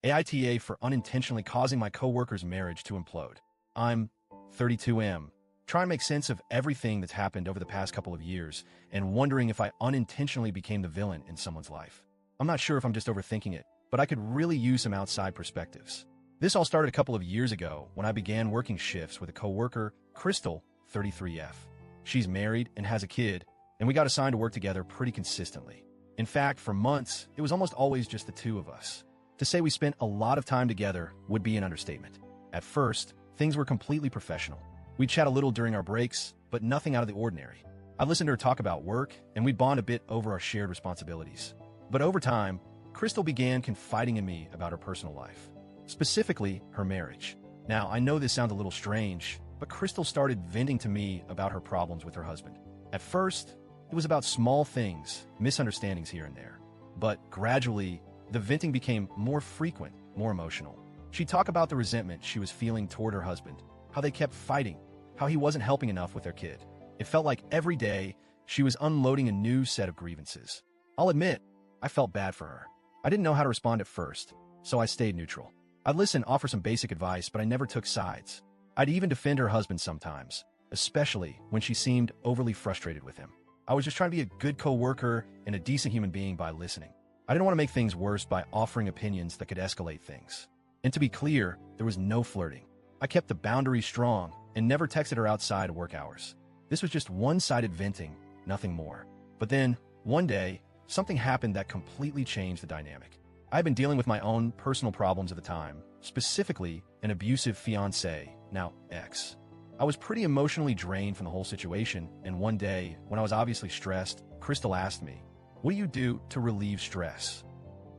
AITA for unintentionally causing my coworker's marriage to implode. I'm 32M, trying to make sense of everything that's happened over the past couple of years and wondering if I unintentionally became the villain in someone's life. I'm not sure if I'm just overthinking it, but I could really use some outside perspectives. This all started a couple of years ago when I began working shifts with a coworker, Crystal, 33F. She's married and has a kid, and we got assigned to work together pretty consistently. In fact, for months, it was almost always just the two of us. To say we spent a lot of time together would be an understatement. At first, things were completely professional. We'd chat a little during our breaks, but nothing out of the ordinary. I'd listen to her talk about work, and we'd bond a bit over our shared responsibilities. But over time, Crystal began confiding in me about her personal life, specifically her marriage. Now, I know this sounds a little strange, but Crystal started venting to me about her problems with her husband. At first, it was about small things, misunderstandings here and there. But gradually, the venting became more frequent, more emotional. She'd talk about the resentment she was feeling toward her husband, how they kept fighting, how he wasn't helping enough with their kid. It felt like every day she was unloading a new set of grievances. I'll admit, I felt bad for her. I didn't know how to respond at first, so I stayed neutral. I'd listen, offer some basic advice, but I never took sides. I'd even defend her husband sometimes, especially when she seemed overly frustrated with him. I was just trying to be a good coworker and a decent human being by listening. I didn't want to make things worse by offering opinions that could escalate things. And to be clear, there was no flirting. I kept the boundaries strong and never texted her outside of work hours. This was just one-sided venting, nothing more. But then, one day, something happened that completely changed the dynamic. I had been dealing with my own personal problems at the time, specifically an abusive fiancé, now ex. I was pretty emotionally drained from the whole situation, and one day, when I was obviously stressed, Crystal asked me, "What do you do to relieve stress?"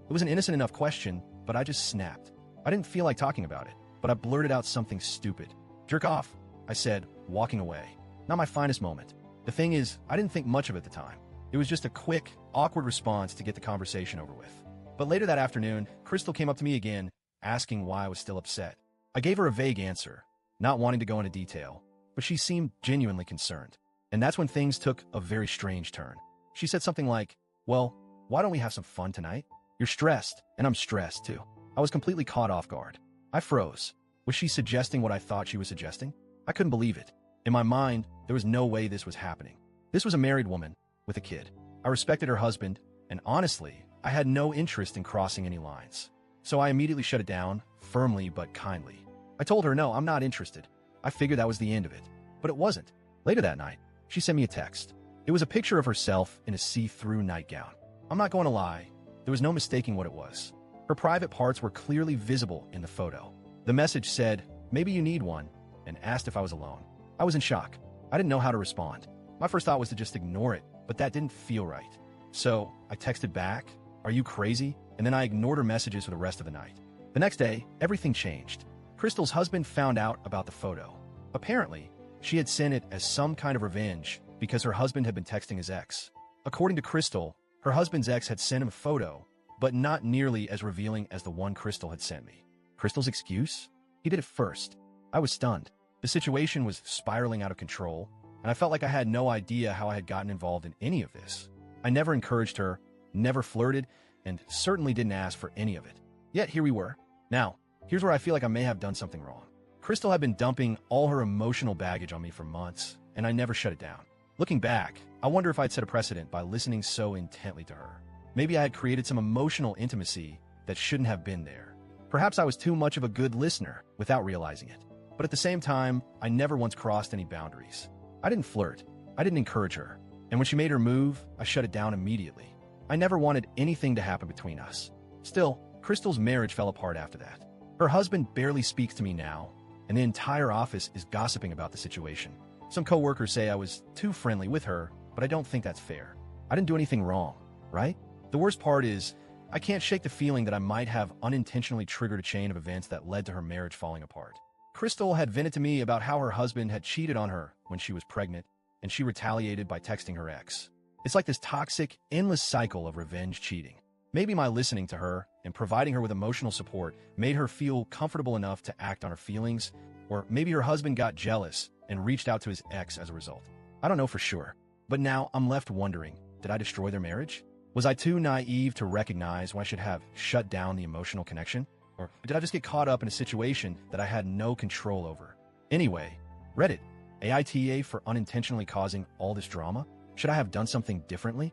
It was an innocent enough question, but I just snapped. I didn't feel like talking about it, but I blurted out something stupid. "Jerk off," I said, walking away. Not my finest moment. The thing is, I didn't think much of it at the time. It was just a quick, awkward response to get the conversation over with. But later that afternoon, Crystal came up to me again, asking why I was still upset. I gave her a vague answer, not wanting to go into detail, but she seemed genuinely concerned. And that's when things took a very strange turn. She said something like, "Well, why don't we have some fun tonight? You're stressed, and I'm stressed too." I was completely caught off guard. I froze. Was she suggesting what I thought she was suggesting? I couldn't believe it. In my mind, there was no way this was happening. This was a married woman with a kid. I respected her husband, and honestly, I had no interest in crossing any lines. So I immediately shut it down, firmly but kindly. I told her, no, I'm not interested. I figured that was the end of it. But it wasn't. Later that night, she sent me a text. It was a picture of herself in a see-through nightgown. I'm not going to lie, there was no mistaking what it was. Her private parts were clearly visible in the photo. The message said, "Maybe you need one," and asked if I was alone. I was in shock. I didn't know how to respond. My first thought was to just ignore it, but that didn't feel right. So I texted back, "Are you crazy?" And then I ignored her messages for the rest of the night. The next day, everything changed. Crystal's husband found out about the photo. Apparently, she had sent it as some kind of revenge because her husband had been texting his ex. According to Crystal, her husband's ex had sent him a photo, but not nearly as revealing as the one Crystal had sent me. Crystal's excuse? He did it first. I was stunned. The situation was spiraling out of control, and I felt like I had no idea how I had gotten involved in any of this. I never encouraged her, never flirted, and certainly didn't ask for any of it. Yet here we were. Now, here's where I feel like I may have done something wrong. Crystal had been dumping all her emotional baggage on me for months, and I never shut it down. Looking back, I wonder if I'd set a precedent by listening so intently to her. Maybe I had created some emotional intimacy that shouldn't have been there. Perhaps I was too much of a good listener without realizing it. But at the same time, I never once crossed any boundaries. I didn't flirt. I didn't encourage her. And when she made her move, I shut it down immediately. I never wanted anything to happen between us. Still, Crystal's marriage fell apart after that. Her husband barely speaks to me now, and the entire office is gossiping about the situation. Some coworkers say I was too friendly with her, but I don't think that's fair. I didn't do anything wrong, right? The worst part is, I can't shake the feeling that I might have unintentionally triggered a chain of events that led to her marriage falling apart. Crystal had vented to me about how her husband had cheated on her when she was pregnant, and she retaliated by texting her ex. It's like this toxic, endless cycle of revenge cheating. Maybe my listening to her and providing her with emotional support made her feel comfortable enough to act on her feelings, or maybe her husband got jealous and reached out to his ex as a result. I don't know for sure, but now I'm left wondering, did I destroy their marriage? Was I too naive to recognize when I should have shut down the emotional connection? Or did I just get caught up in a situation that I had no control over? Anyway, Reddit, AITA for unintentionally causing all this drama? Should I have done something differently?